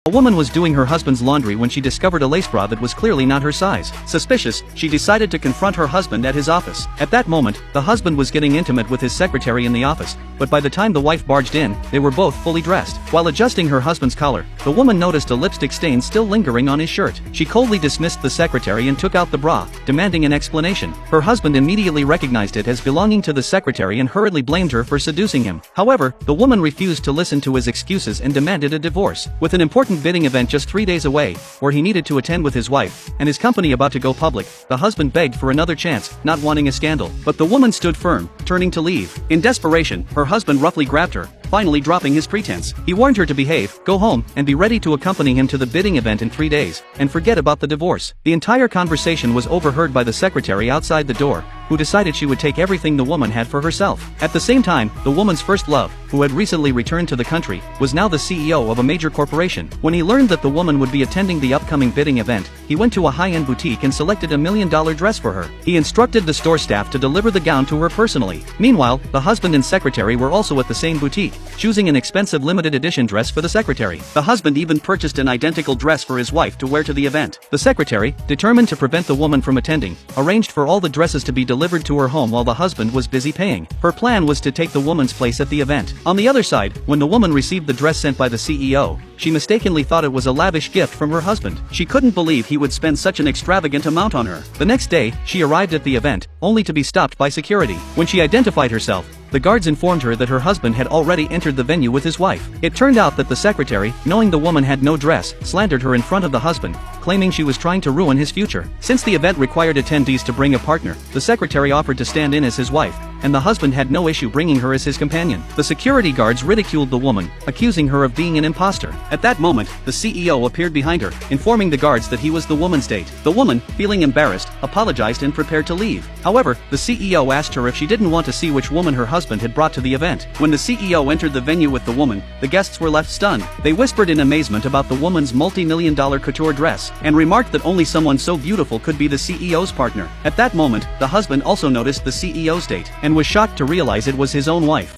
A woman was doing her husband's laundry when she discovered a lace bra that was clearly not her size. Suspicious, she decided to confront her husband at his office. At that moment, the husband was getting intimate with his secretary in the office, but by the time the wife barged in, they were both fully dressed. While adjusting her husband's collar, the woman noticed a lipstick stain still lingering on his shirt. She coldly dismissed the secretary and took out the bra, demanding an explanation. Her husband immediately recognized it as belonging to the secretary and hurriedly blamed her for seducing him. However, the woman refused to listen to his excuses and demanded a divorce. With an important bidding event just 3 days away, where he needed to attend with his wife, and his company about to go public, the husband begged for another chance, not wanting a scandal. But the woman stood firm, turning to leave. In desperation, her husband roughly grabbed her, finally dropping his pretense. He warned her to behave, go home, and be ready to accompany him to the bidding event in 3 days, and forget about the divorce. The entire conversation was overheard by the secretary outside the door, who decided she would take everything the woman had for herself. At the same time, the woman's first love, who had recently returned to the country, was now the CEO of a major corporation. When he learned that the woman would be attending the upcoming bidding event, he went to a high-end boutique and selected $1 million dress for her. He instructed the store staff to deliver the gown to her personally. Meanwhile, the husband and secretary were also at the same boutique, choosing an expensive limited edition dress for the secretary. The husband even purchased an identical dress for his wife to wear to the event. The secretary, determined to prevent the woman from attending, arranged for all the dresses to be delivered to her home while the husband was busy paying. Her plan was to take the woman's place at the event. On the other side, when the woman received the dress sent by the CEO, she mistakenly thought it was a lavish gift from her husband. She couldn't believe he would spend such an extravagant amount on her. The next day, she arrived at the event, only to be stopped by security. When she identified herself, the guards informed her that her husband had already entered the venue with his wife. It turned out that the secretary, knowing the woman had no dress, slandered her in front of the husband, claiming she was trying to ruin his future. Since the event required attendees to bring a partner, the secretary offered to stand in as his wife, and the husband had no issue bringing her as his companion. The security guards ridiculed the woman, accusing her of being an imposter. At that moment, the CEO appeared behind her, informing the guards that he was the woman's date. The woman, feeling embarrassed, apologized and prepared to leave. However, the CEO asked her if she didn't want to see which woman her husband had brought to the event. When the CEO entered the venue with the woman, the guests were left stunned. They whispered in amazement about the woman's multi-million-dollar couture dress, and remarked that only someone so beautiful could be the CEO's partner. At that moment, the husband also noticed the CEO's date, and was shocked to realize it was his own wife.